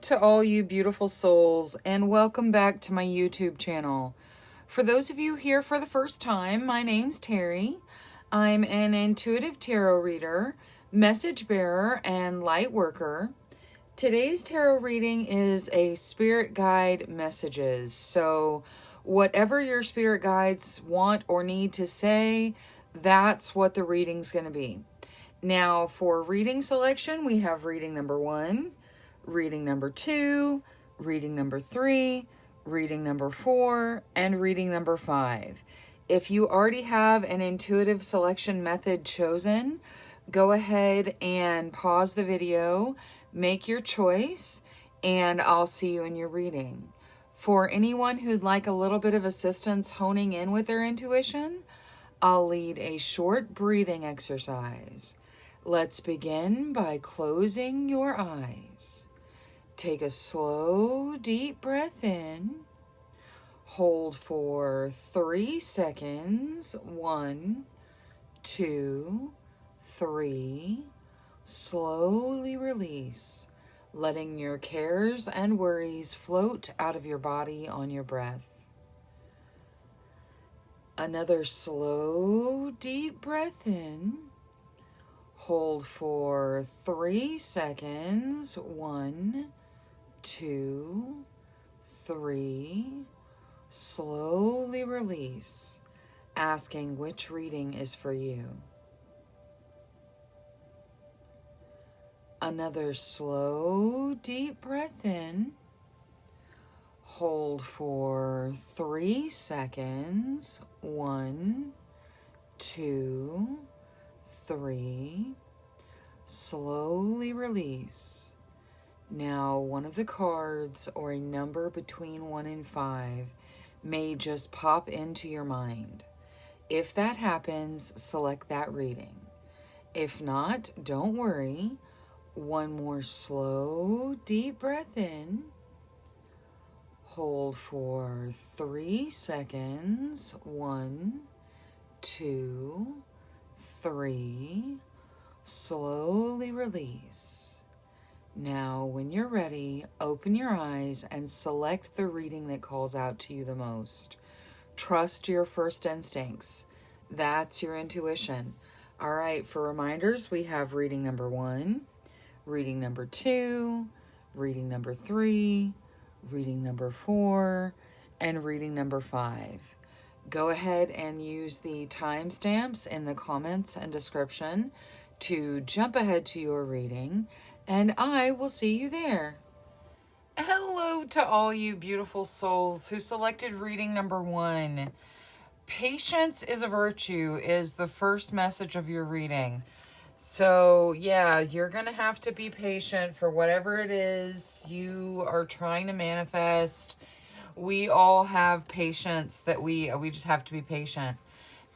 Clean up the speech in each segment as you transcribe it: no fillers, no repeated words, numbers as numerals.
to all you beautiful souls, and welcome back to my YouTube channel. For those of you here for the first time, my name's Cheri. I'm an intuitive tarot reader, message bearer, and light worker. Today's tarot reading is a spirit guide messages. So whatever your spirit guides want or need to say, that's what the reading's going to be. Now, for reading selection, we have reading number 1, reading number 2, reading number 3, reading number 4, and reading number 5. If you already have an intuitive selection method chosen, go ahead and pause the video, make your choice, and I'll see you in your reading. For anyone who'd like a little bit of assistance honing in with their intuition, I'll lead a short breathing exercise. Let's begin by closing your eyes. Take a slow, deep breath in. Hold for 3 seconds. 1, 2, 3. Slowly release, letting your cares and worries float out of your body on your breath. Another slow, deep breath in. Hold for 3 seconds. 1, 2, 3. Slowly release, asking which reading is for you. Another slow, deep breath in. Hold for 3 seconds. 1, 2, 3. Slowly release. Now, one of the cards or a number between 1 and 5 may just pop into your mind. If that happens, select that reading. If not, don't worry. One more slow, deep breath in. Hold for 3 seconds. 1, 2, 3. Slowly release. Now, when you're ready, open your eyes and select the reading that calls out to you the most. Trust your first instincts. That's your intuition. All right, for reminders, we have reading number 1, reading number 2, reading number 3, reading number 4, and reading number 5. Go ahead and use the timestamps in the comments and description to jump ahead to your reading, and I will see you there. Hello to all you beautiful souls who selected reading number 1. Patience is a virtue is the first message of your reading. So yeah, you're going to have to be patient for whatever it is you are trying to manifest. We all have patience that we just have to be patient.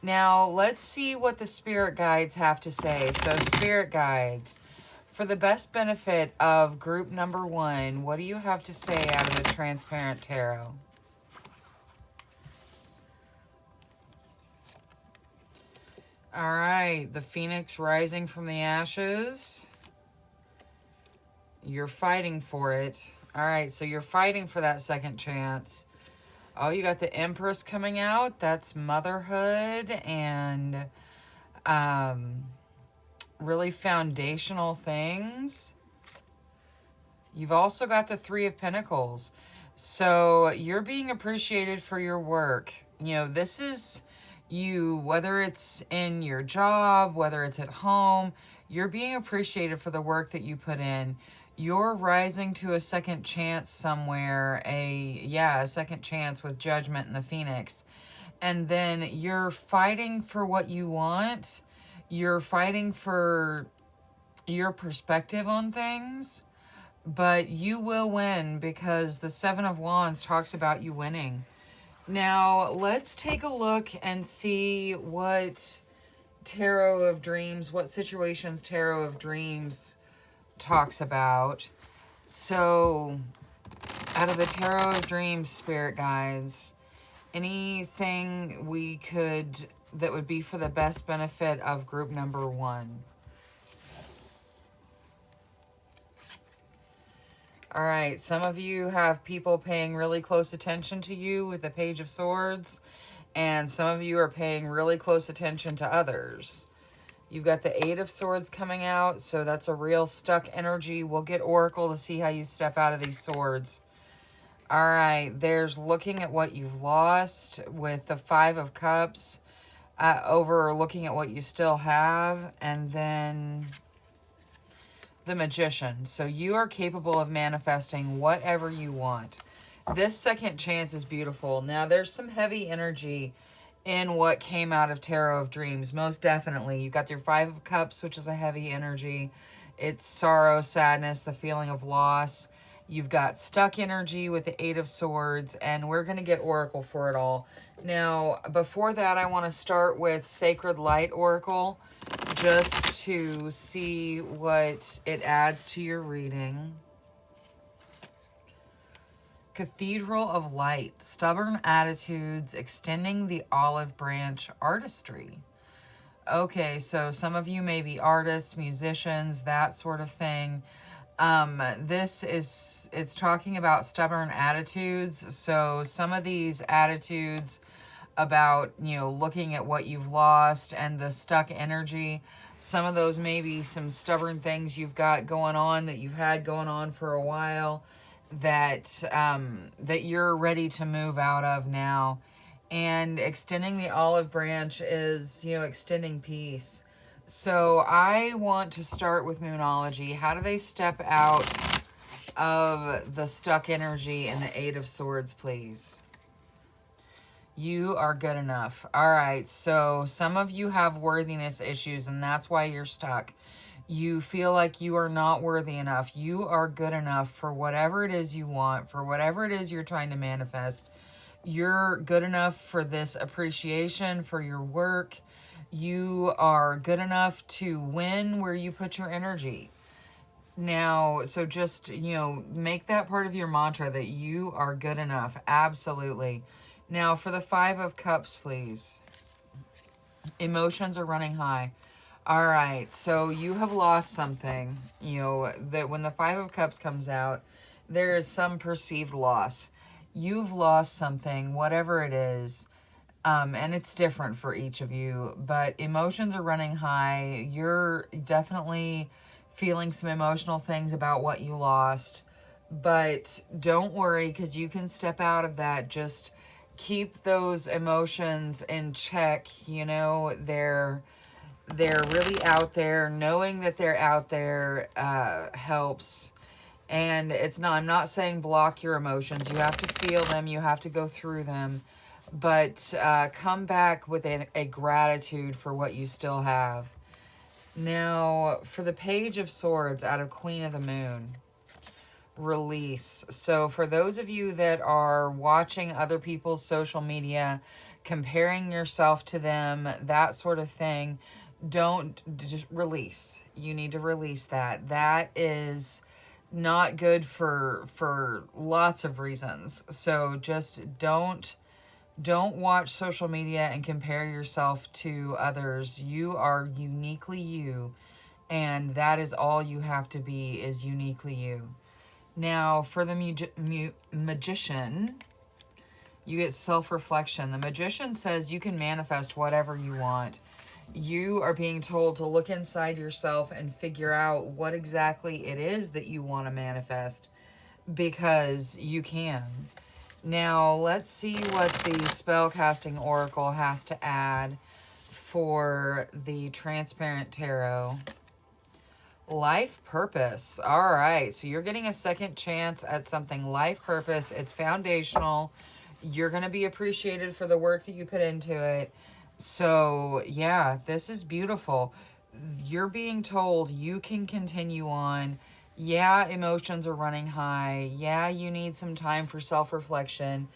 Now, let's see what the spirit guides have to say. So, spirit guides, for the best benefit of group number 1, what do you have to say out of the Transparent Tarot? All right, the Phoenix rising from the ashes. You're fighting for it. All right, so you're fighting for that second chance. Oh, you got the Empress coming out. That's motherhood and really foundational things. You've also got the 3 of Pentacles. So you're being appreciated for your work. You know, this is you, whether it's in your job, whether it's at home, you're being appreciated for the work that you put in. You're rising to a second chance somewhere, a second chance with Judgment and the Phoenix. And then you're fighting for what you want. You're fighting for your perspective on things. But you will win because the 7 of Wands talks about you winning. Now, let's take a look and see what Tarot of Dreams, what situations Tarot of Dreams talks about. So, out of the Tarot of Dreams spirit guides, anything that would be for the best benefit of group number 1. All right, some of you have people paying really close attention to you with the Page of Swords, and some of you are paying really close attention to others. You've got the Eight of Swords coming out, so that's a real stuck energy. We'll get Oracle to see how you step out of these swords. All right, there's looking at what you've lost with the Five of Cups, over looking at what you still have, and then the Magician. So you are capable of manifesting whatever you want. This second chance is beautiful. Now, there's some heavy energy in what came out of Tarot of Dreams, most definitely. You've got your Five of Cups, which is a heavy energy. It's sorrow, sadness, the feeling of loss. You've got stuck energy with the Eight of Swords, and we're going to get Oracle for it all. Now, before that, I want to start with Sacred Light Oracle, just to see what it adds to your reading. Cathedral of Light, stubborn attitudes, extending the olive branch, artistry. Okay, so some of you may be artists, musicians, that sort of thing. It's talking about stubborn attitudes. So some of these attitudes about, looking at what you've lost and the stuck energy, some of those may be some stubborn things you've got going on, that you've had going on for a while, that you're ready to move out of now. And extending the olive branch is, extending peace. So I want to start with Moonology. How do they step out of the stuck energy in the Eight of Swords, please? You are good enough. All right, so some of you have worthiness issues, and that's why you're stuck. You feel like you are not worthy enough. You are good enough for whatever it is you want, for whatever it is you're trying to manifest. You're good enough for this appreciation, for your work. You are good enough to win where you put your energy. Now, so just, make that part of your mantra, that you are good enough. Absolutely. Now, for the Five of Cups, please. Emotions are running high. All right, so you have lost something, that when the Five of Cups comes out, there is some perceived loss. You've lost something, whatever it is, and it's different for each of you, but emotions are running high. You're definitely feeling some emotional things about what you lost, but don't worry, because you can step out of that. Just keep those emotions in check. They're really out there. Knowing that they're out there helps. And I'm not saying block your emotions. You have to feel them. You have to go through them. But come back with a gratitude for what you still have. Now, for the Page of Swords out of Queen of the Moon, release. So for those of you that are watching other people's social media, comparing yourself to them, that sort of thing, just release. You need to release that. That is not good for lots of reasons. So just don't watch social media and compare yourself to others. You are uniquely you, and that is all you have to be, is uniquely you. Now, for the Magician, you get self-reflection. The Magician says you can manifest whatever you want. You are being told to look inside yourself and figure out what exactly it is that you want to manifest, because you can. Now, let's see what the Spellcasting Oracle has to add for the Transparent Tarot. Life purpose. All right, so you're getting a second chance at something. Life purpose. It's foundational. You're going to be appreciated for the work that you put into it. So, yeah, this is beautiful. You're being told you can continue on. Yeah, emotions are running high. Yeah, you need some time for self-reflection.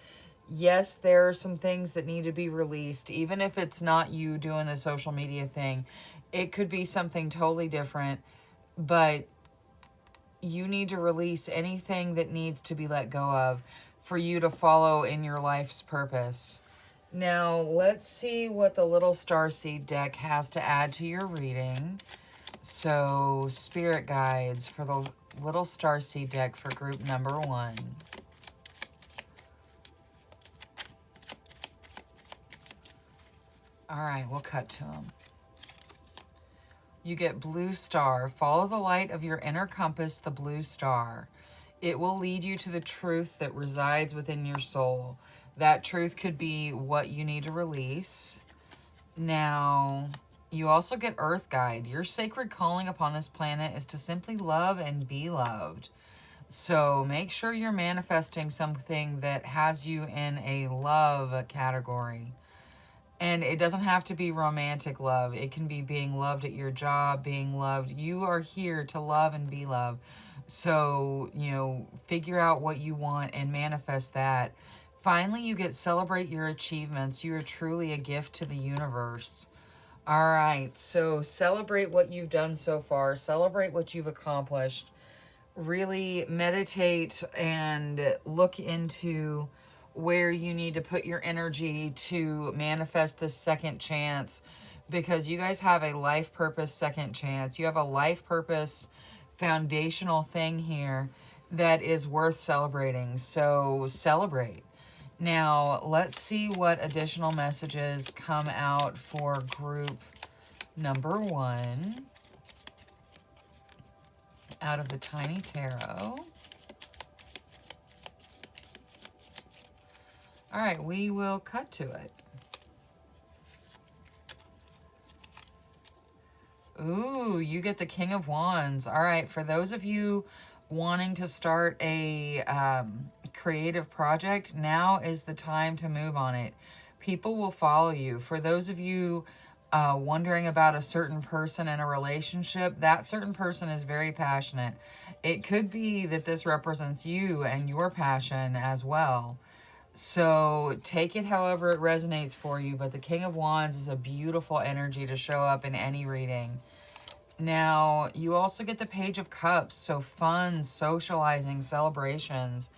Yes, there are some things that need to be released, even if it's not you doing the social media thing. It could be something totally different, but you need to release anything that needs to be let go of for you to follow in your life's purpose. Now, let's see what the Little Starseed deck has to add to your reading. So, spirit guides for the little starseed deck for group number 1. All right, we'll cut to them. You get blue star. Follow the light of your inner compass, the blue star. It will lead you to the truth that resides within your soul. That truth could be what you need to release. Now, you also get earth guide. Your sacred calling upon this planet is to simply love and be loved. So make sure you're manifesting something that has you in a love category. And it doesn't have to be romantic love. It can be being loved at your job, being loved. You are here to love and be loved. So, you know, figure out what you want and manifest that. Finally, you get celebrate your achievements. You are truly a gift to the universe. All right, so celebrate what you've done so far. Celebrate what you've accomplished. Really meditate and look into where you need to put your energy to manifest this second chance, because you guys have a life purpose second chance. You have a life purpose foundational thing here that is worth celebrating. So celebrate. Now, let's see what additional messages come out for group number 1 out of the Tiny Tarot. All right, we will cut to it. Ooh, you get the King of Wands. All right, for those of you wanting to start a creative project, now is the time to move on it. People will follow you. For those of you wondering about a certain person in a relationship, that certain person is very passionate. It could be that this represents you and your passion as well. So take it however it resonates for you, but the King of Wands is a beautiful energy to show up in any reading. Now, you also get the Page of Cups, so fun, socializing, celebrations.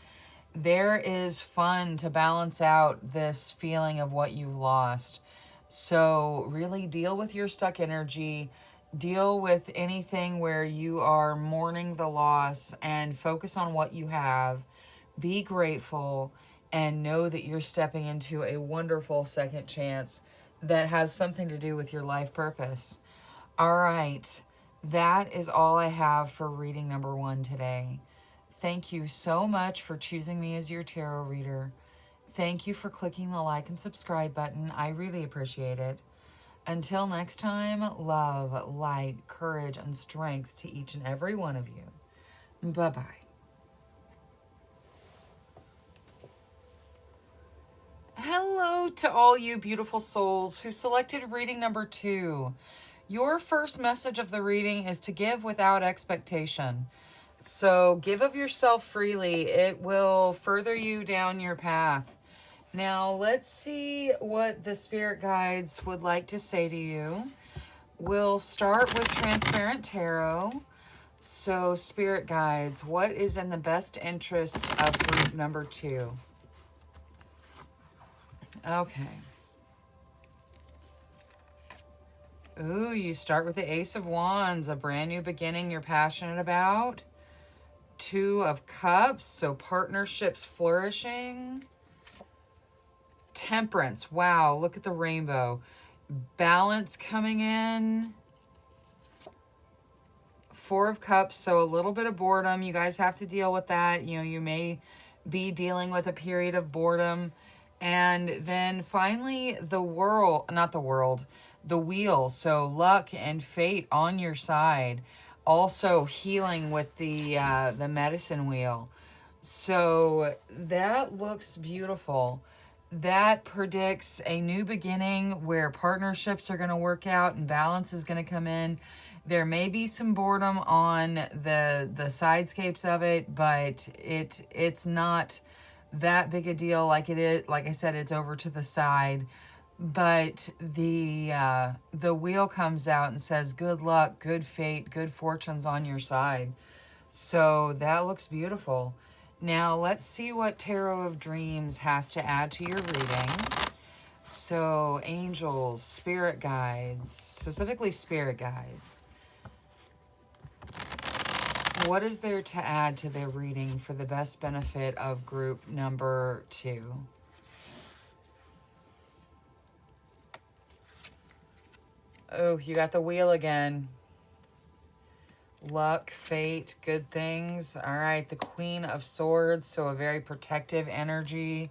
There is fun to balance out this feeling of what you've lost. So really deal with your stuck energy, deal with anything where you are mourning the loss, and focus on what you have. Be grateful and know that you're stepping into a wonderful second chance that has something to do with your life purpose. All right, that is all I have for reading number 1 today. Thank you so much for choosing me as your tarot reader. Thank you for clicking the like and subscribe button. I really appreciate it. Until next time, love, light, courage, and strength to each and every one of you. Bye-bye. Hello to all you beautiful souls who selected reading number 2. Your first message of the reading is to give without expectation. So give of yourself freely. It will further you down your path. Now let's see what the spirit guides would like to say to you. We'll start with Transparent Tarot. So spirit guides, what is in the best interest of group number 2? Okay. Ooh, you start with the Ace of Wands, a brand new beginning you're passionate about. 2 of Cups, so partnerships flourishing. Temperance, wow, look at the rainbow. Balance coming in. 4 of Cups, so a little bit of boredom. You guys have to deal with that. You know, you may be dealing with a period of boredom. And then finally, the wheel. So luck and fate on your side. Also healing with the medicine wheel. So that looks beautiful. That predicts a new beginning where partnerships are going to work out and balance is going to come in. There may be some boredom on the sidescapes of it, but it's not that big a deal like it is. Like I said, it's over to the side. But the wheel comes out and says good luck, good fate, good fortunes on your side. So that looks beautiful. Now let's see what Tarot of Dreams has to add to your reading. So angels, spirit guides, specifically spirit guides. What is there to add to their reading for the best benefit of group number 2? Oh, you got the wheel again. Luck, fate, good things. All right, the Queen of Swords, so a very protective energy.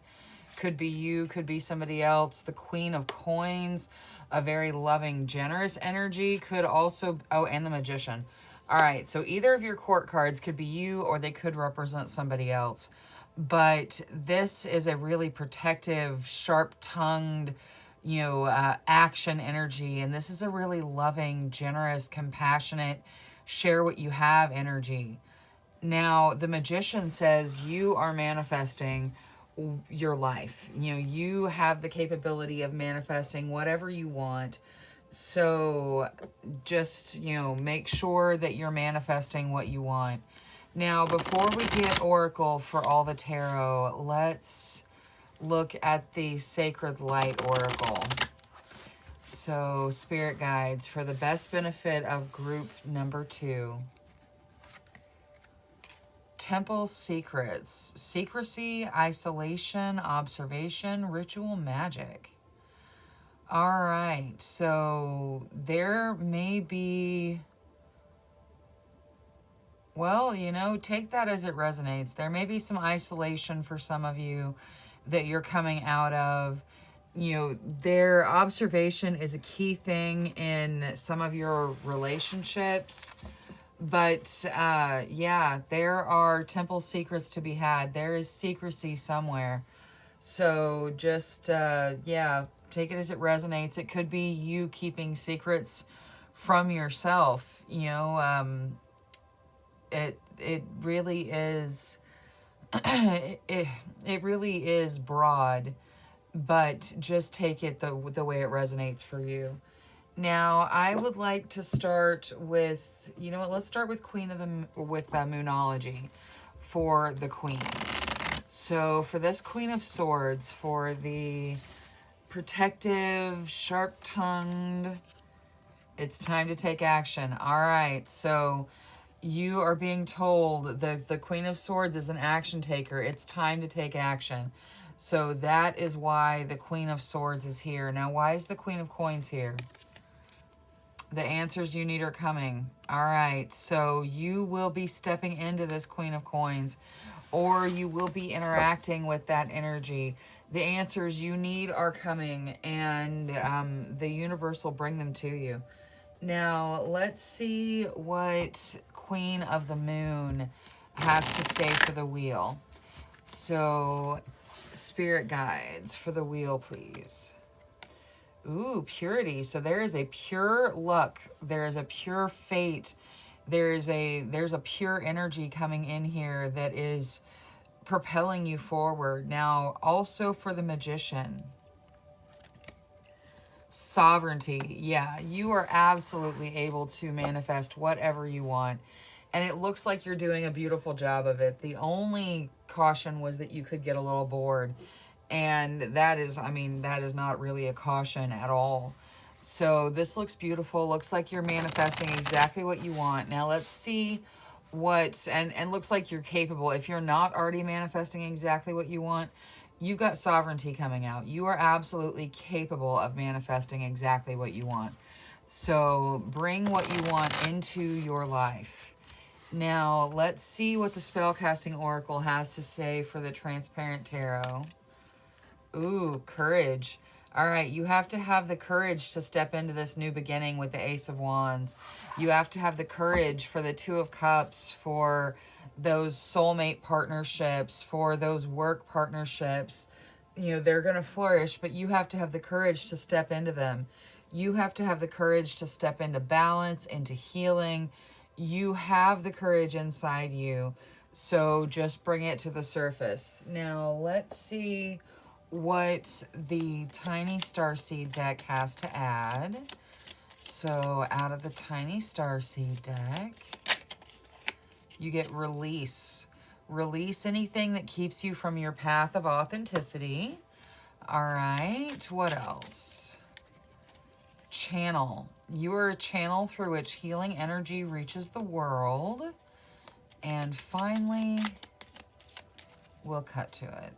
Could be you, could be somebody else. The Queen of Coins, a very loving, generous energy. Could also, oh, and the Magician. All right, so either of your court cards could be you or they could represent somebody else. But this is a really protective, sharp-tongued, action energy. And this is a really loving, generous, compassionate, share what you have energy. Now, the Magician says you are manifesting your life. You have the capability of manifesting whatever you want. So just, make sure that you're manifesting what you want. Now, before we get Oracle for all the tarot, let's look at the Sacred Light Oracle. So, Spirit Guides, for the best benefit of group number 2. Temple Secrets. Secrecy, isolation, observation, ritual magic. All right, so there may be, well, take that as it resonates. There may be some isolation for some of you that you're coming out of. Their observation is a key thing in some of your relationships. But, yeah, there are temple secrets to be had. There is secrecy somewhere. So just, yeah, take it as it resonates. It could be you keeping secrets from yourself. It really is, it really is broad. But just take it the way it resonates for you. Now, I would like to start with, let's start with Moonology for the Queens. So for this Queen of Swords, for the protective, sharp-tongued, it's time to take action. All right, so you are being told that the Queen of Swords is an action taker. It's time to take action. So that is why the Queen of Swords is here. Now, why is the Queen of Coins here? The answers you need are coming. All right, so you will be stepping into this Queen of Coins, or you will be interacting with that energy. The answers you need are coming, and the universe will bring them to you. Now, let's see what Queen of the Moon has to say for the wheel. So, Spirit Guides for the wheel, please. Ooh, purity. So there is a pure luck. There is a pure fate. There's a pure energy coming in here that is propelling you forward. Now, also for the Magician. Sovereignty. Yeah, you are absolutely able to manifest whatever you want. And it looks like you're doing a beautiful job of it. The only caution was that you could get a little bored. And that is not really a caution at all. So this looks beautiful. Looks like you're manifesting exactly what you want. Now let's see and looks like you're capable. If you're not already manifesting exactly what you want, you've got sovereignty coming out. You are absolutely capable of manifesting exactly what you want. So bring what you want into your life. Now, let's see what the Spellcasting Oracle has to say for the Transparent Tarot. Ooh, courage. All right, you have to have the courage to step into this new beginning with the Ace of Wands. You have to have the courage for the Two of Cups, for those soulmate partnerships, for those work partnerships. They're going to flourish, but you have to have the courage to step into them. You have to have the courage to step into balance, into healing. You have the courage inside you, so just bring it to the surface. Now, let's see what the Tiny Starseed deck has to add. So, out of the Tiny Starseed deck, you get release. Release anything that keeps you from your path of authenticity. All right, what else? Channel. You are a channel through which healing energy reaches the world. And finally, we'll cut to it.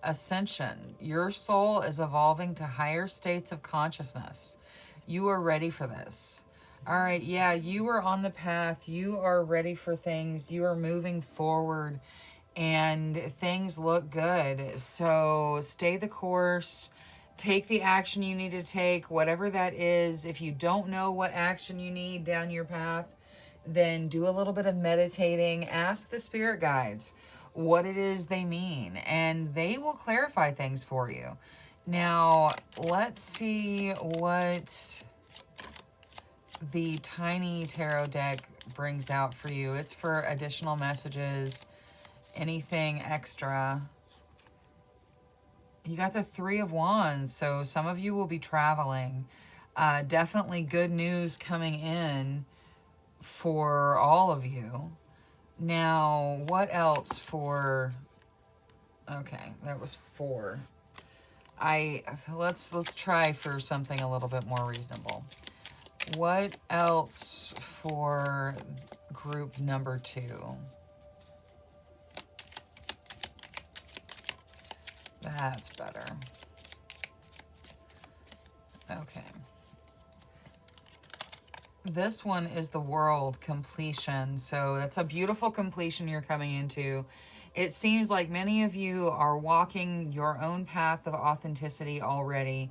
Ascension. Your soul is evolving to higher states of consciousness. You are ready for this. All right, yeah, you are on the path. You are ready for things. You are moving forward and things look good. So stay the course. Take the action you need to take, whatever that is. If you don't know what action you need down your path, then do a little bit of meditating. Ask the spirit guides what it is they mean, and they will clarify things for you. Now, let's see what the tiny tarot deck brings out for you. It's for additional messages, anything extra. You got the Three of Wands, so some of you will be traveling. Definitely good news coming in for all of you. Now, what else for... Okay, that was 4. Let's try for something a little bit more reasonable. What else for group number 2? That's better. Okay. This one is the world completion. So that's a beautiful completion you're coming into. It seems like many of you are walking your own path of authenticity already.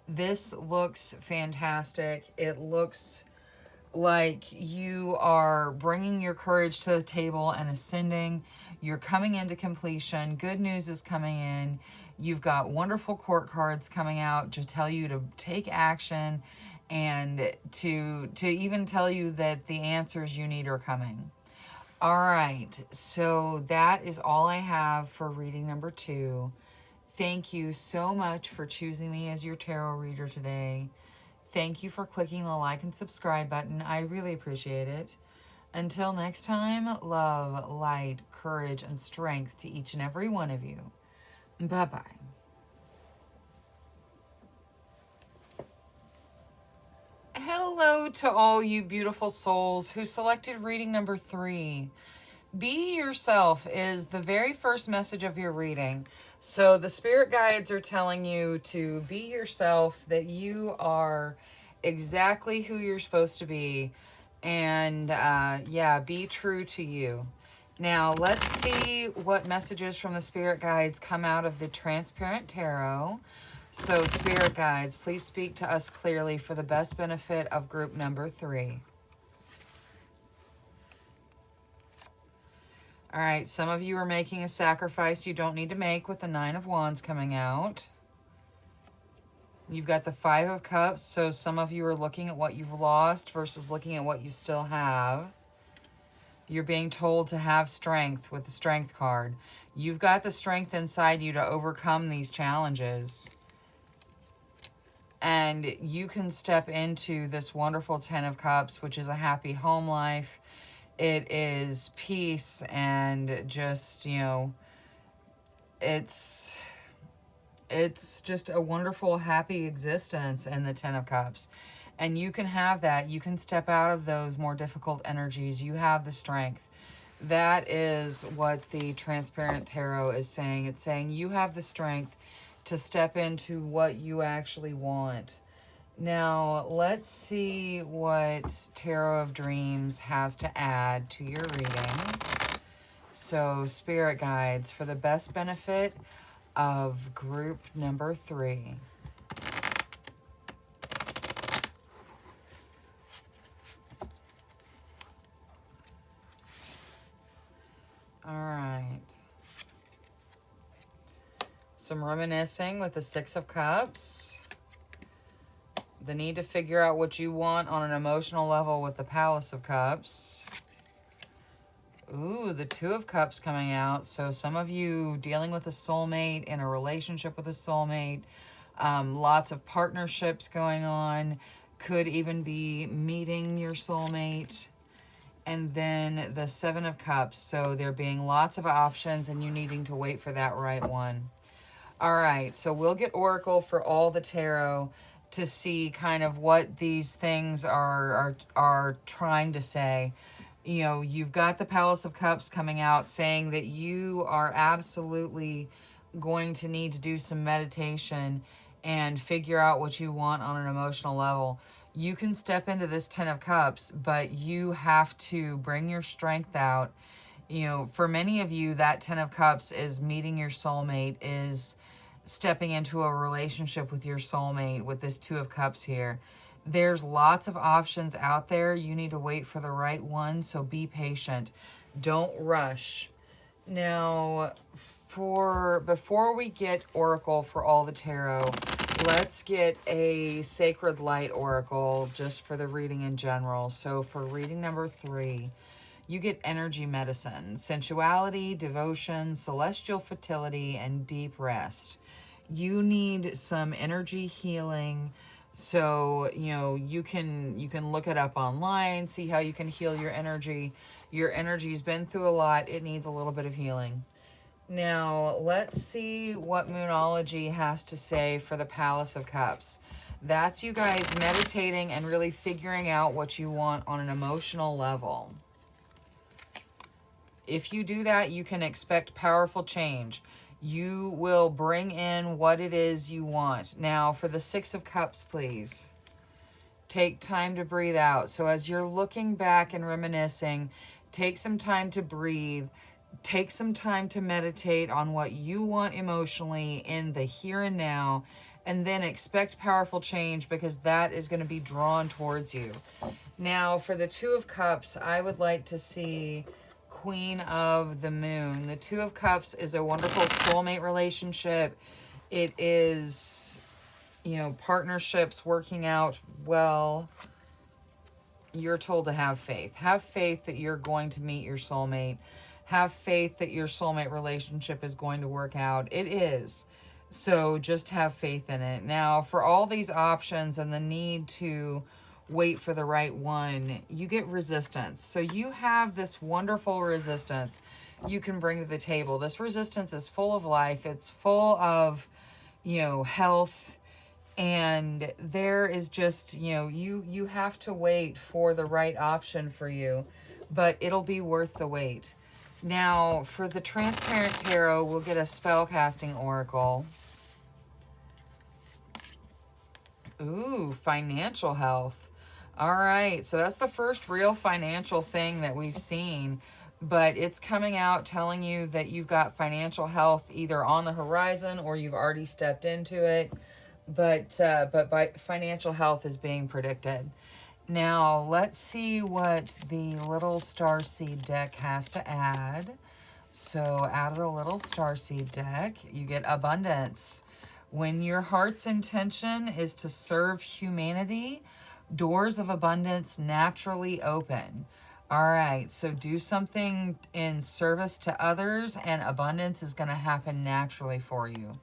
This looks fantastic. It looks like you are bringing your courage to the table and ascending. You're coming into completion. Good news is coming in. You've got wonderful court cards coming out to tell you to take action and to even tell you that the answers you need are coming. All right, so that is all I have for reading number 2. Thank you so much for choosing me as your tarot reader today. Thank you for clicking the like and subscribe button. I really appreciate it. Until next time, love, light, courage, and strength to each and every one of you. Bye-bye. Hello to all you beautiful souls who selected reading number 3. Be yourself is the very first message of your reading. So the spirit guides are telling you to be yourself, that you are exactly who you're supposed to be. And yeah, be true to you. Now, let's see what messages from the spirit guides come out of the Transparent Tarot. So, spirit guides, please speak to us clearly for the best benefit of group number 3. All right, some of you are making a sacrifice you don't need to make with the 9 of Wands coming out. You've got the 5 of Cups, so some of you are looking at what you've lost versus looking at what you still have. You're being told to have strength with the Strength card. You've got the strength inside you to overcome these challenges. And you can step into this wonderful 10 of Cups, which is a happy home life. It is peace and just, you know, it's just a wonderful, happy existence in the 10 of Cups. And you can have that. You can step out of those more difficult energies. You have the strength. That is what the Transparent Tarot is saying. It's saying you have the strength to step into what you actually want. Now, let's see what Tarot of Dreams has to add to your reading. So, spirit guides, for the best benefit of group number 3. All right. Some reminiscing with the 6 of Cups. The need to figure out what you want on an emotional level with the Palace of Cups. Ooh, the 2 of Cups coming out. So some of you dealing with a soulmate, in a relationship with a soulmate. Lots of partnerships going on. Could even be meeting your soulmate. And then the 7 of Cups. So there being lots of options and you needing to wait for that right one. All right, so we'll get Oracle for all the tarot. to see kind of what these things are trying to say. You know, you've got the Palace of Cups coming out saying that you are absolutely going to need to do some meditation and figure out what you want on an emotional level. You can step into this Ten of Cups, but you have to bring your strength out. You know, for many of you, that Ten of Cups is meeting your soulmate, is stepping into a relationship with your soulmate with this Two of Cups here. There's lots of options out there. You need to wait for the right one, so be patient. Don't rush. Now, before we get Oracle for all the tarot, let's get a Sacred Light Oracle just for the reading in general. So for reading number 3, you get energy medicine, sensuality, devotion, celestial fertility, and deep rest. You need some energy healing. So, you know, you can look it up online, see how you can heal your energy. Your energy's been through a lot. It needs a little bit of healing. Now, let's see what Moonology has to say for the Palace of Cups. That's you guys meditating and really figuring out what you want on an emotional level. If you do that, you can expect powerful change. You will bring in what it is you want. Now, for the Six of Cups, please. Take time to breathe out. So as you're looking back and reminiscing, take some time to breathe. Take some time to meditate on what you want emotionally in the here and now, and then expect powerful change, because that is going to be drawn towards you. Now, for the Two of Cups, I would like to see Queen of the Moon. The Two of Cups is a wonderful soulmate relationship. It is, you know, partnerships working out well. You're told to have faith. Have faith that you're going to meet your soulmate. Have faith that your soulmate relationship is going to work out. It is. So just have faith in it. Now, for all these options and the need to wait for the right one, you get resistance. So you have this wonderful resistance you can bring to the table. This resistance is full of life. It's full of, you know, health. And there is just, you know, you have to wait for the right option for you, but it'll be worth the wait. Now, for the Transparent Tarot, we'll get a Spellcasting Oracle. Ooh, financial health. All right, so that's the first real financial thing that we've seen, but it's coming out telling you that you've got financial health either on the horizon or you've already stepped into it, but by financial health is being predicted. Now, let's see what the Little Starseed deck has to add. So, out of the Little Starseed deck, you get abundance. When your heart's intention is to serve humanity, doors of abundance naturally open. All right, so do something in service to others, and abundance is going to happen naturally for you.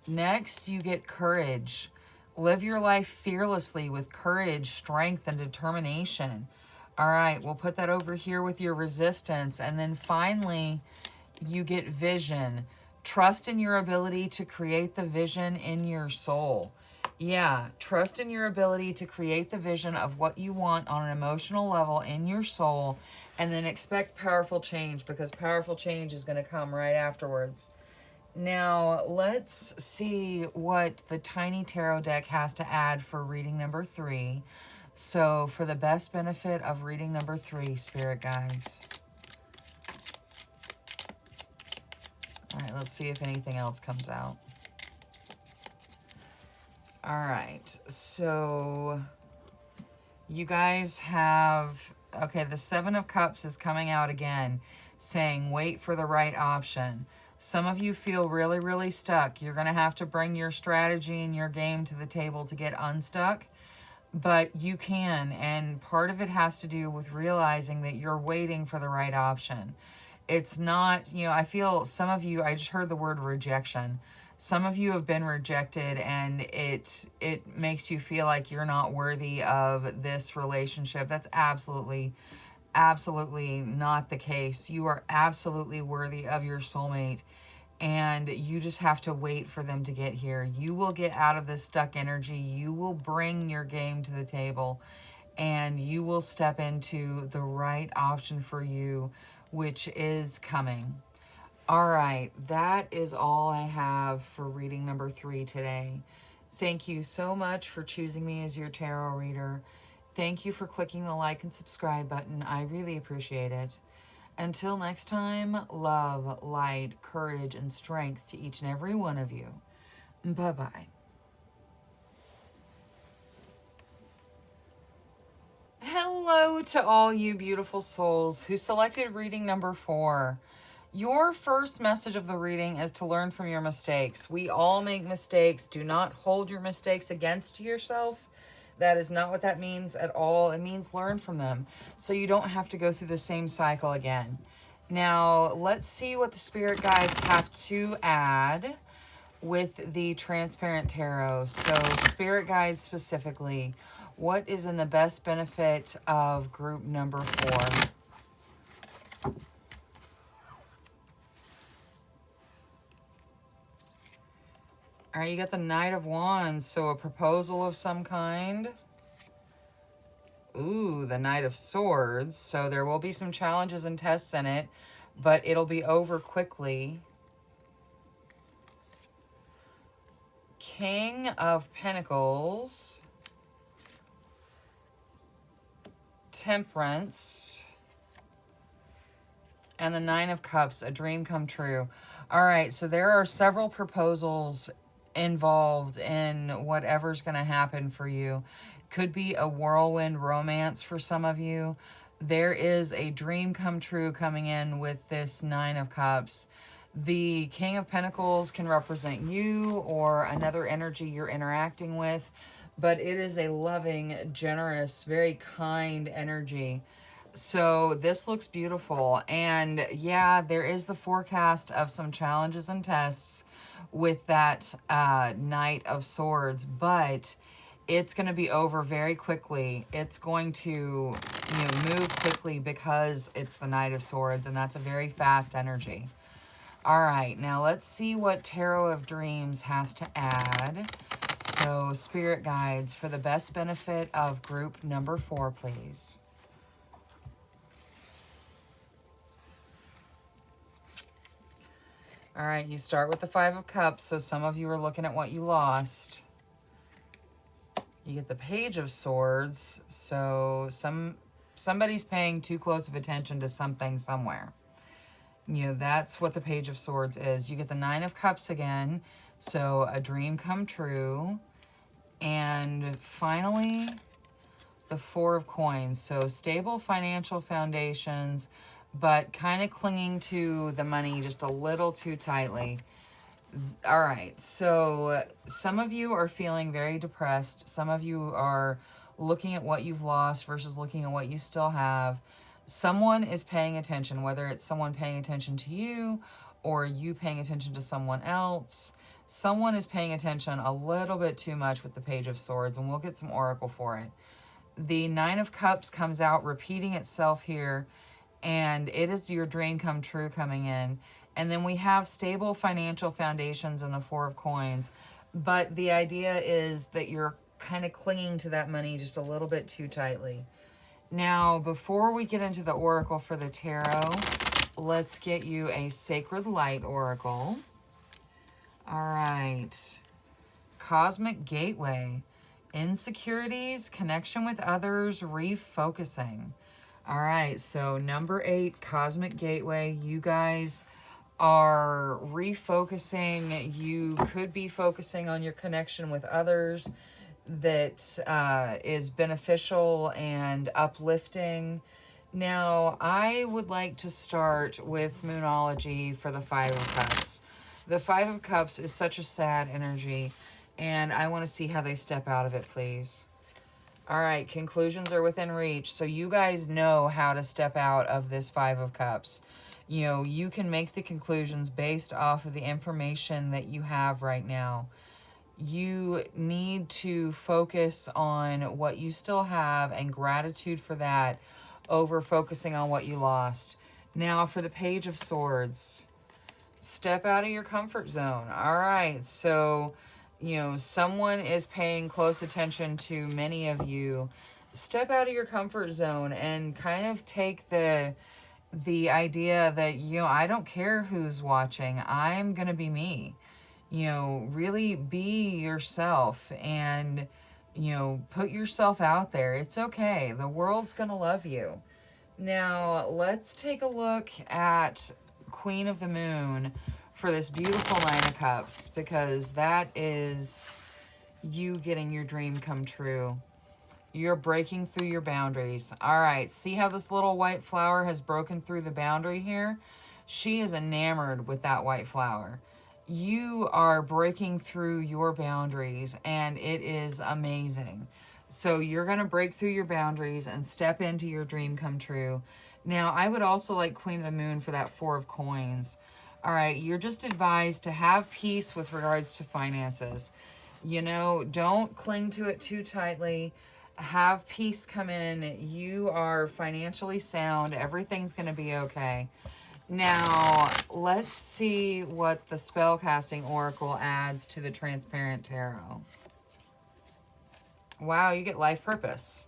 Next, you get courage. Live your life fearlessly with courage, strength, and determination. All right, we'll put that over here with your resistance. And then finally, you get vision. Trust in your ability to create the vision in your soul. Yeah, trust in your ability to create the vision of what you want on an emotional level in your soul, and then expect powerful change, because powerful change is going to come right afterwards. Now, let's see what the Tiny Tarot deck has to add for reading number 3. So, for the best benefit of reading number 3, Spirit Guides. All right, let's see if anything else comes out. All right, so you guys have, okay, the Seven of Cups is coming out again, saying wait for the right option. Some of you feel really, really stuck. You're going to have to bring your strategy and your game to the table to get unstuck, but you can. And part of it has to do with realizing that you're waiting for the right option. It's not, you know, I feel some of you, I just heard the word rejection. Some of you have been rejected, and it makes you feel like you're not worthy of this relationship. That's absolutely not the case. You are absolutely worthy of your soulmate. and you just have to wait for them to get here. You will get out of this stuck energy. You will bring your game to the table, and you will step into the right option for you, which is coming. All right, that is all I have for reading number 3 today. Thank you so much for choosing me as your tarot reader. Thank you for clicking the like and subscribe button. I really appreciate it. Until next time, love, light, courage, and strength to each and every one of you. Bye-bye. Hello to all you beautiful souls who selected reading number 4. Your first message of the reading is to learn from your mistakes. We all make mistakes. Do not hold your mistakes against yourself. That is not what that means at all. It means learn from them so you don't have to go through the same cycle again. Now, let's see what the spirit guides have to add with the transparent tarot. So, spirit guides specifically, what is in the best benefit of group number 4? All right, you got the Knight of Wands, so a proposal of some kind. Ooh, the Knight of Swords, so there will be some challenges and tests in it, but it'll be over quickly. King of Pentacles. Temperance. And the Nine of Cups, a dream come true. All right, so there are several proposals involved in whatever's going to happen for you. Could be a whirlwind romance for some of you. There is a dream come true coming in with this Nine of Cups. The King of Pentacles can represent you or another energy you're interacting with, but it is a loving, generous, very kind energy. So this looks beautiful. And yeah, there is the forecast of some challenges and tests with that Knight of Swords, but it's going to be over very quickly. It's going to, move quickly because it's the Knight of Swords, and that's a very fast energy. All right, now let's see what Tarot of Dreams has to add. So, spirit guides for the best benefit of group number 4, please. All right, you start with the Five of Cups, so some of you are looking at what you lost. You get the Page of Swords, so somebody's paying too close of attention to something somewhere. That's what the Page of Swords is. You get the Nine of Cups again, so a dream come true. And finally, the Four of Coins, so stable financial foundations, but kind of clinging to the money just a little too tightly. All right, so some of you are feeling very depressed. Some of you are looking at what you've lost versus looking at what you still have. Someone is paying attention, whether it's someone paying attention to you or you paying attention to someone else. Someone is paying attention a little bit too much with the Page of Swords, and we'll get some oracle for it. The Nine of Cups comes out repeating itself here, and it is your dream come true coming in. And then we have stable financial foundations and the Four of Coins. But the idea is that you're kind of clinging to that money just a little bit too tightly. Now, before we get into the oracle for the tarot, let's get you a Sacred Light oracle. All right. Cosmic Gateway. Insecurities, connection with others, refocusing. All right, so number 8, Cosmic Gateway. You guys are refocusing. You could be focusing on your connection with others that is beneficial and uplifting. Now, I would like to start with Moonology for the Five of Cups. The Five of Cups is such a sad energy, and I want to see how they step out of it, please. All right, conclusions are within reach. So you guys know how to step out of this Five of Cups. You can make the conclusions based off of the information that you have right now. You need to focus on what you still have and gratitude for that over focusing on what you lost. Now for the Page of Swords. Step out of your comfort zone. All right. So, someone is paying close attention to many of you. Step out of your comfort zone and kind of take the idea that, I don't care who's watching. I'm going to be me. Really be yourself and, put yourself out there. It's okay. The world's going to love you. Now, let's take a look at Queen of the Moon for this beautiful Nine of Cups, because that is you getting your dream come true. You're breaking through your boundaries. All right, see how this little white flower has broken through the boundary here? She is enamored with that white flower. You are breaking through your boundaries, and it is amazing. So you're going to break through your boundaries and step into your dream come true. Now, I would also like Queen of the Moon for that Four of Coins. All right, you're just advised to have peace with regards to finances. Don't cling to it too tightly. Have peace come in. You are financially sound. Everything's going to be okay. Now, let's see what the Spellcasting Oracle adds to the Transparent Tarot. Wow, you get life purpose.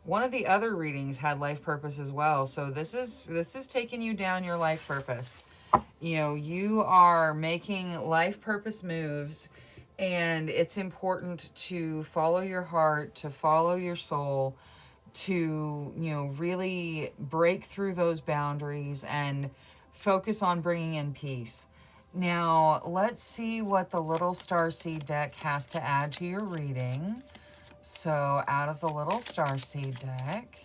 One of the other readings had life purpose as well. So this is taking you down your life purpose. You are making life purpose moves, and it's important to follow your heart, to follow your soul, to, really break through those boundaries and focus on bringing in peace. Now, let's see what the Little Starseed deck has to add to your reading. So, out of the Little Starseed deck.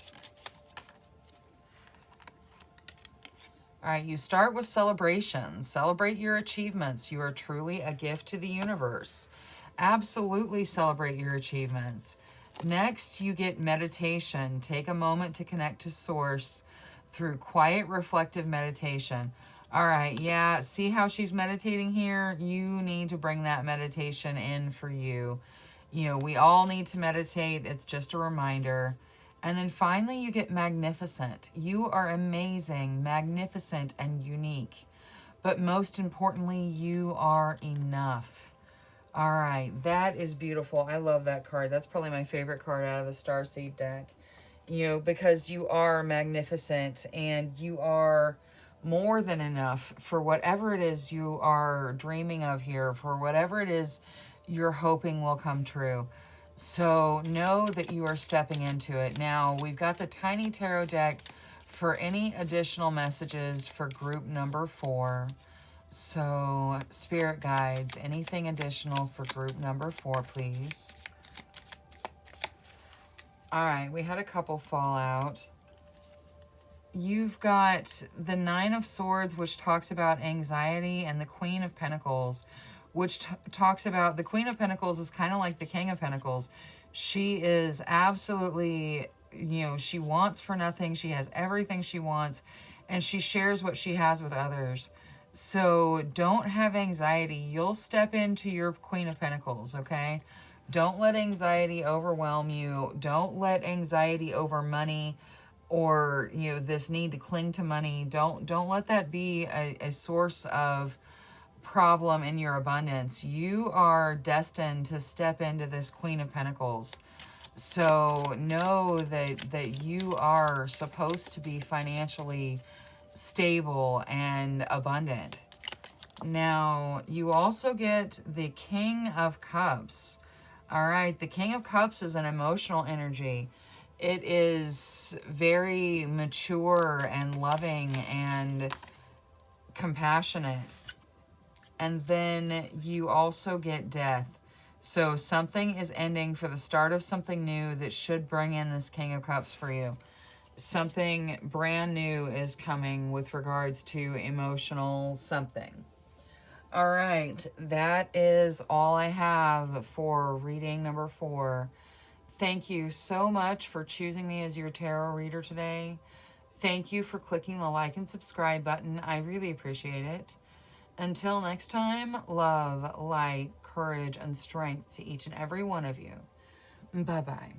All right, you start with celebrations. Celebrate your achievements. You are truly a gift to the universe. Absolutely celebrate your achievements. Next, you get meditation. Take a moment to connect to Source through quiet, reflective meditation. All right, yeah, see how she's meditating here? You need to bring that meditation in for you. We all need to meditate. It's just a reminder. And then finally, you get magnificent. You are amazing, magnificent, and unique. But most importantly, you are enough. All right, that is beautiful. I love that card. That's probably my favorite card out of the Starseed deck. Because you are magnificent and you are more than enough for whatever it is you are dreaming of here, for whatever it is you're hoping will come true. So know that you are stepping into it. Now, we've got the Tiny Tarot deck for any additional messages for group number 4. So, Spirit Guides, anything additional for group number 4, please. All right, we had a couple fall out. You've got the Nine of Swords, which talks about anxiety, and the Queen of Pentacles, which talks about, the Queen of Pentacles is kind of like the King of Pentacles. She is absolutely, she wants for nothing. She has everything she wants, and she shares what she has with others. So don't have anxiety. You'll step into your Queen of Pentacles, okay? Don't let anxiety overwhelm you. Don't let anxiety over money or, this need to cling to money. Don't let that be a source of problem in your abundance. You are destined to step into this Queen of Pentacles. So know that you are supposed to be financially stable and abundant. Now, you also get the King of Cups. All right, the King of Cups is an emotional energy. It is very mature and loving and compassionate. And then you also get death. So something is ending for the start of something new that should bring in this King of Cups for you. Something brand new is coming with regards to emotional something. All right, that is all I have for reading number 4. Thank you so much for choosing me as your tarot reader today. Thank you for clicking the like and subscribe button. I really appreciate it. Until next time, love, light, courage, and strength to each and every one of you. Bye-bye.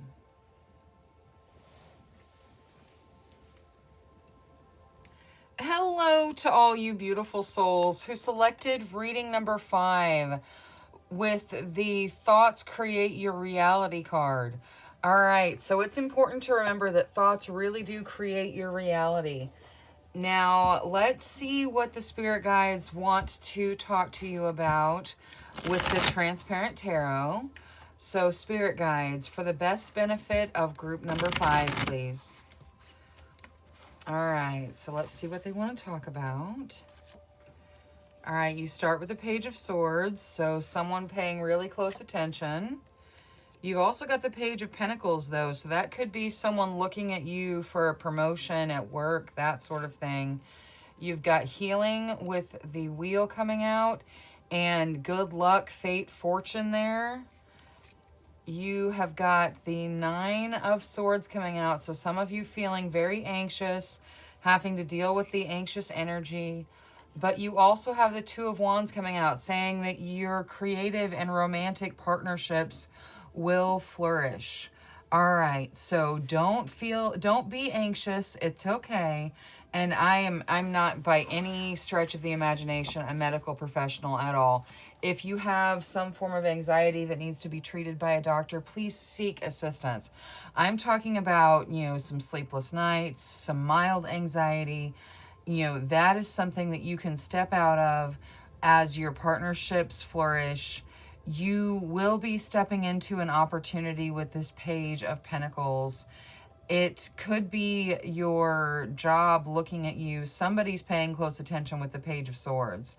Hello to all you beautiful souls who selected reading number 5 with the Thoughts Create Your Reality card. All right, so it's important to remember that thoughts really do create your reality. Now, let's see what the spirit guides want to talk to you about with the Transparent Tarot. So, spirit guides, for the best benefit of group number 5, please. All right, so let's see what they want to talk about. All right, you start with the Page of Swords, so someone paying really close attention. You've also got the Page of Pentacles, though, so that could be someone looking at you for a promotion at work, that sort of thing. You've got healing with the Wheel coming out, and good luck, fate, fortune there. You have got the Nine of Swords coming out, so some of you feeling very anxious, having to deal with the anxious energy. But you also have the Two of Wands coming out, saying that your creative and romantic partnerships will flourish. All right, so don't be anxious. It's okay. And I'm not by any stretch of the imagination a medical professional at all. If you have some form of anxiety that needs to be treated by a doctor, please seek assistance. I'm talking about, some sleepless nights, some mild anxiety. That is something that you can step out of as your partnerships flourish. You will be stepping into an opportunity with this Page of Pentacles. It could be your job looking at you. Somebody's paying close attention with the Page of Swords.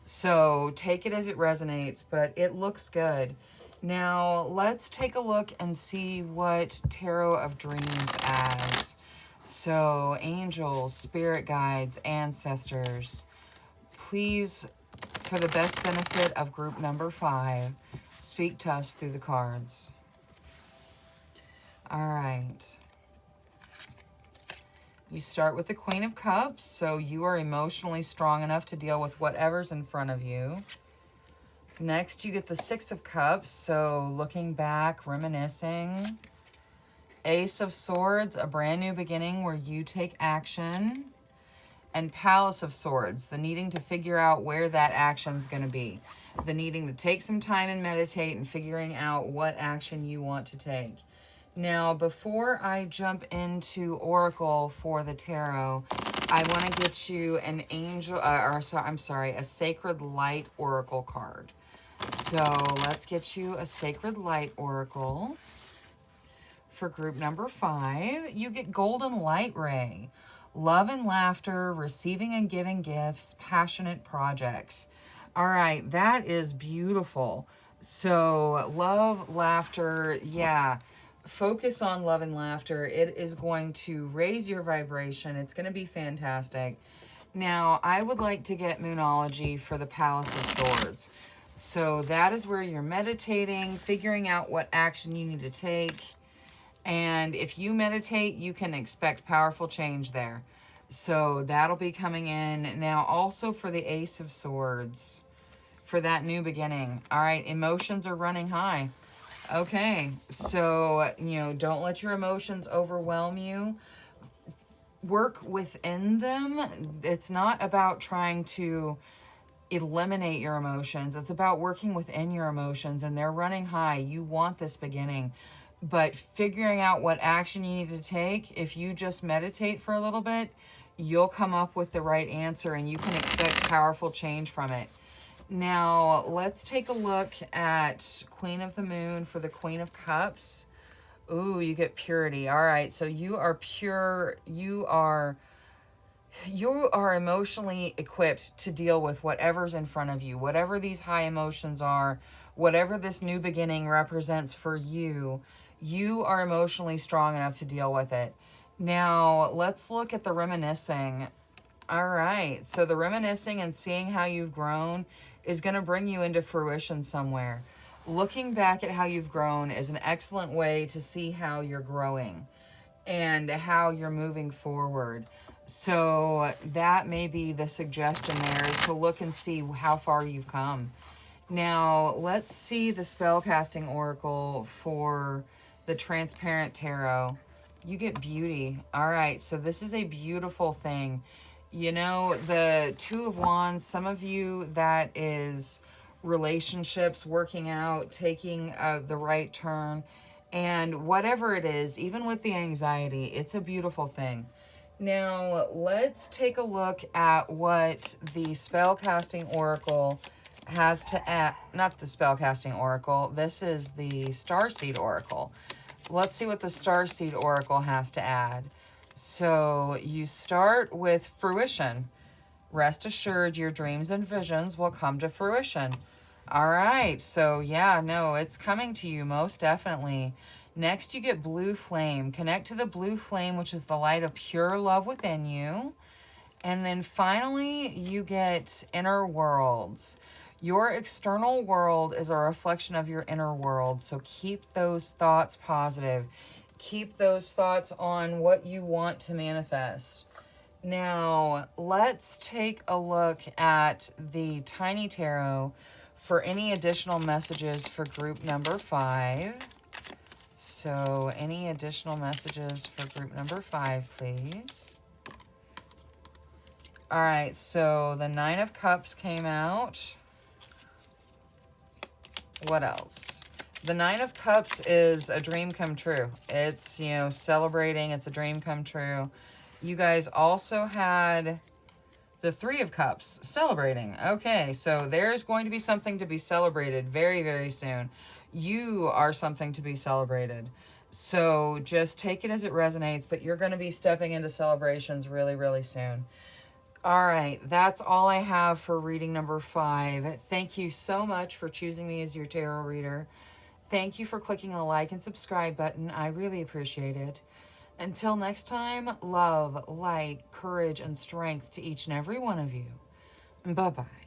So take it as it resonates, but it looks good. Now, let's take a look and see what Tarot of Dreams as. So, angels, spirit guides, ancestors, please, for the best benefit of group number 5, speak to us through the cards. All right. You start with the Queen of Cups, so you are emotionally strong enough to deal with whatever's in front of you. Next, you get the Six of Cups, so looking back, reminiscing. Ace of Swords, a brand new beginning where you take action. And Palace of Swords, the needing to figure out where that action's going to be. The needing to take some time and meditate and figuring out what action you want to take. Now, before I jump into Oracle for the Tarot, I want to get you an a Sacred Light Oracle card. So let's get you a Sacred Light Oracle. For group number 5, you get Golden Light Ray. Love and laughter, receiving and giving gifts, passionate projects. All right, that is beautiful. So love, laughter, yeah. Focus on love and laughter. It is going to raise your vibration. It's going to be fantastic. Now, I would like to get Moonology for the Palace of Swords. So that is where you're meditating, figuring out what action you need to take. And if you meditate, you can expect powerful change there. So that'll be coming in. Now, also for the Ace of Swords, for that new beginning. All right, emotions are running high. Okay, so, don't let your emotions overwhelm you. Work within them. It's not about trying to eliminate your emotions. It's about working within your emotions, and they're running high. You want this beginning. But figuring out what action you need to take, if you just meditate for a little bit, you'll come up with the right answer, and you can expect powerful change from it. Now, let's take a look at Queen of the Moon for the Queen of Cups. Ooh, you get purity. All right, so you are pure. You are emotionally equipped to deal with whatever's in front of you, whatever these high emotions are, whatever this new beginning represents for you. You are emotionally strong enough to deal with it. Now, let's look at the reminiscing. All right, so the reminiscing and seeing how you've grown is going to bring you into fruition somewhere. Looking back at how you've grown is an excellent way to see how you're growing and how you're moving forward. So that may be the suggestion there, is to look and see how far you've come. Now, let's see the spellcasting oracle for the Transparent Tarot. You get beauty. All right, so this is a beautiful thing. You know, the Two of Wands, some of you, that is relationships, working out, taking the right turn. And whatever it is, even with the anxiety, it's a beautiful thing. Now, let's take a look at what the Spellcasting Oracle has to add. Not the Spellcasting Oracle. This is the Starseed Oracle. Let's see what the Starseed Oracle has to add. So you start with fruition. Rest assured, your dreams and visions will come to fruition. All right, so yeah, no, it's coming to you most definitely. Next, you get blue flame. Connect to the blue flame, which is the light of pure love within you. And then finally, you get inner worlds. Your external world is a reflection of your inner world, so keep those thoughts positive. Keep those thoughts on what you want to manifest. Now, let's take a look at the Tiny Tarot for any additional messages for group number 5. So, any additional messages for group number 5, please? All right, so the 9 of Cups came out. What else? The 9 of Cups is a dream come true. It's, you know, celebrating. It's a dream come true. You guys also had the 3 of Cups, celebrating. Okay, so there's going to be something to be celebrated very, very soon. You are something to be celebrated. So just take it as it resonates, but you're going to be stepping into celebrations really, really soon. All right, that's all I have for reading number 5. Thank you so much for choosing me as your tarot reader. Thank you for clicking the like and subscribe button. I really appreciate it. Until next time, love, light, courage, and strength to each and every one of you. Bye-bye.